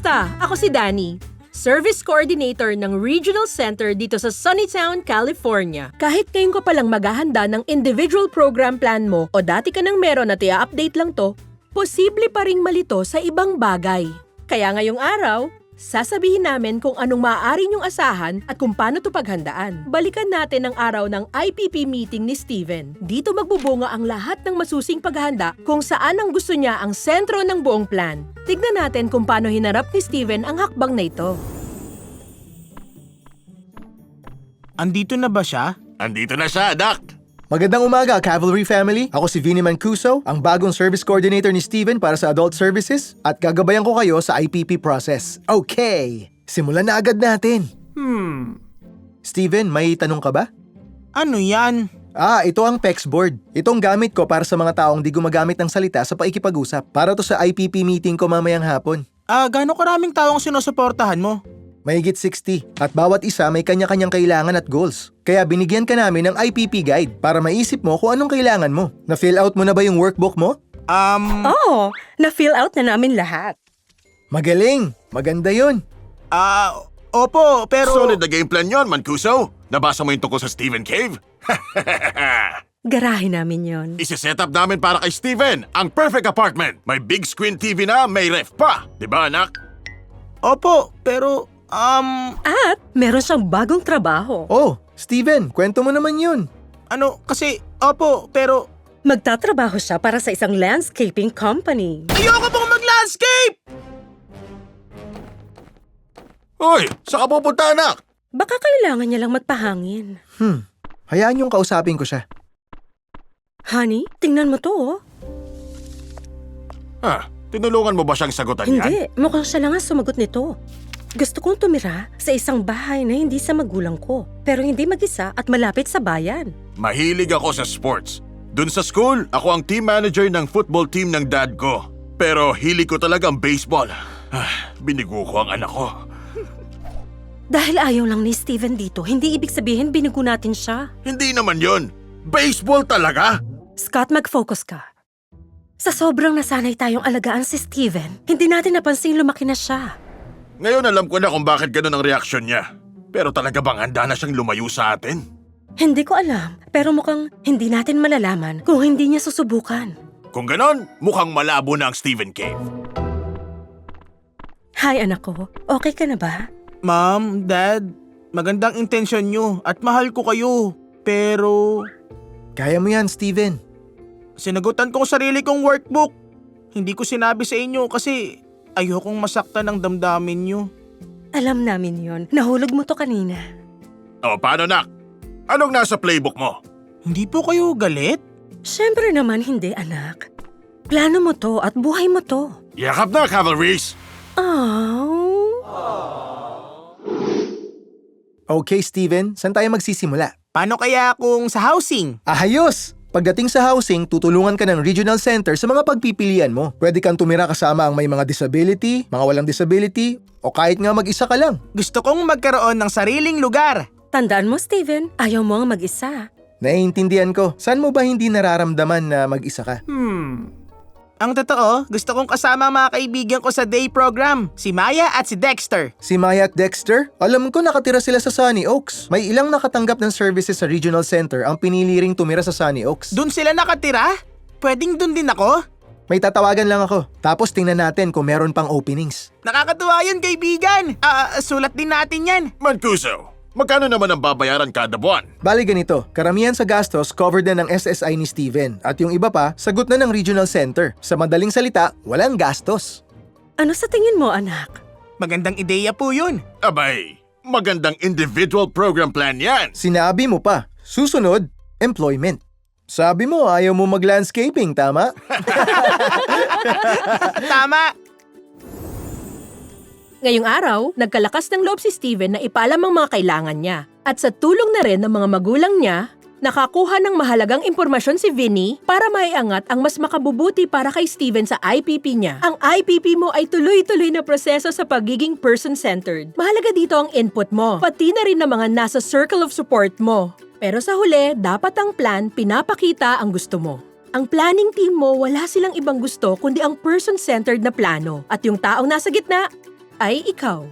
Kamusta? Ako si Danny, Service Coordinator ng Regional Center dito sa Sunnytown, California. Kahit ngayon ka palang maghahanda ng individual program plan mo o dati ka nang meron at i-update lang to, posible pa ring malito sa ibang bagay. Kaya ngayong araw, sasabihin namin kung anong maaari niyong asahan at kung paano ito paghandaan. Balikan natin ang araw ng IPP meeting ni Steven. Dito magbubunga ang lahat ng masusing paghahanda kung saan ang gusto niya ang sentro ng buong plan. Tignan natin kung paano hinarap ni Steven ang hakbang na ito. Andito na ba siya? Andito na siya, Doc! Magandang umaga, Cavalry Family. Ako si Vinnie Mancuso, ang bagong service coordinator ni Steven para sa Adult Services at gagabayan ko kayo sa IPP process. Okay, simulan na agad natin. Steven, may tanong ka ba? Ano yan? Ito ang PEX board. Itong gamit ko para sa mga taong di gumagamit ng salita sa paikipag-usap. Para to sa IPP meeting ko mamayang hapon. Gaano karaming taong sinusuportahan mo? Mahigit 60 at bawat isa may kanya-kanyang kailangan at goals. Kaya binigyan ka namin ng IPP guide para maisip mo kung anong kailangan mo. Na-fill out mo na ba yung workbook mo? Oo, na-fill out na namin lahat. Magaling! Maganda yun. Opo, pero... Solid na game plan yon, Mancuso. Nabasa mo yung tungkol sa Steven Cave? Garahe namin yon. Isi-set up namin para kay Steven ang perfect apartment. May big screen TV na, may ref pa. Diba, anak? Opo, pero... At meron siyang bagong trabaho. Oh, Steven, kwento mo naman yun. Opo, pero... Magtatrabaho siya para sa isang landscaping company. Ayoko pong mag-landscape! Hoy, saan ka pupunta, anak? Baka kailangan niya lang magpahangin. Hayaan yung kausapin ko siya. Honey, tingnan mo to, oh. Tinulungan mo ba siyang sagutan yan? Hindi, mukhang siya lang ang sumagot nito. Gusto kong tumira sa isang bahay na hindi sa magulang ko, pero hindi mag-isa at malapit sa bayan. Mahilig ako sa sports. Dun sa school, ako ang team manager ng football team ng dad ko. Pero hilig ko talaga ang baseball. Binigo ko ang anak ko. Dahil ayaw lang ni Steven dito, hindi ibig sabihin binigo natin siya. Hindi naman yon. Baseball talaga? Scott, mag-focus ka. Sa sobrang nasanay tayong alagaan si Steven, hindi natin napansing lumaki na siya. Ngayon alam ko na kung bakit ganun ang reaksyon niya. Pero talaga bang handa na siyang lumayo sa atin? Hindi ko alam, pero mukhang hindi natin malalaman kung hindi niya susubukan. Kung ganon, mukhang malabo na ang Steven Cave. Hi anak ko, okay ka na ba? Ma'am, Dad, magandang intensyon nyo at mahal ko kayo. Pero... Kaya mo yan, Steven. Sinagutan ko ang sarili kong workbook. Hindi ko sinabi sa inyo kasi ayokong masaktan ang damdamin nyo. Alam namin yon. Nahulog mo to kanina. O, paano, nak? Anong nasa playbook mo? Hindi po kayo galit? Siyempre naman hindi, anak. Plano mo to at buhay mo to. Yakap na, Cavalries! Oh. Okay, Steven, saan tayo magsisimula? Paano kaya kung sa housing? Ayos! Pagdating sa housing, tutulungan ka ng regional center sa mga pagpipilian mo. Pwede kang tumira kasama ang may mga disability, mga walang disability, o kahit nga mag-isa ka lang. Gusto kong magkaroon ng sariling lugar. Tandaan mo, Steven, ayaw mo ang mag-isa. Naiintindihan ko. Saan mo ba hindi nararamdaman na mag-isa ka? Ang totoo, gusto kong kasama ang mga kaibigan ko sa day program, si Maya at si Dexter. Si Maya at Dexter? Alam ko nakatira sila sa Sunny Oaks. May ilang nakatanggap ng services sa regional center ang pinili ring tumira sa Sunny Oaks. Doon sila nakatira? Pwedeng doon din ako? May tatawagan lang ako. Tapos tingnan natin kung meron pang openings. Nakakatuwa yun, kaibigan. Sulat din natin yan. Mancuso, magkano naman ang babayaran kada buwan? Bali ganito, karamihan sa gastos covered na ng SSI ni Steven at yung iba pa, sagot na ng regional center. Sa madaling salita, walang gastos. Ano sa tingin mo, anak? Magandang ideya po yun. Abay, magandang individual program plan yan. Sinabi mo pa, susunod, employment. Sabi mo ayaw mo mag-landscaping, tama? Tama. Ngayong araw, nagkalakas ng loob si Steven na ipaalam ang mga kailangan niya. At sa tulong na rin ng mga magulang niya, nakakuha ng mahalagang impormasyon si Vinnie para maiangat ang mas makabubuti para kay Steven sa IPP niya. Ang IPP mo ay tuloy-tuloy na proseso sa pagiging person-centered. Mahalaga dito ang input mo, pati na rin ng mga nasa circle of support mo. Pero sa huli, dapat ang plan pinapakita ang gusto mo. Ang planning team mo wala silang ibang gusto kundi ang person-centered na plano. At yung taong nasa gitna, ay ikaw.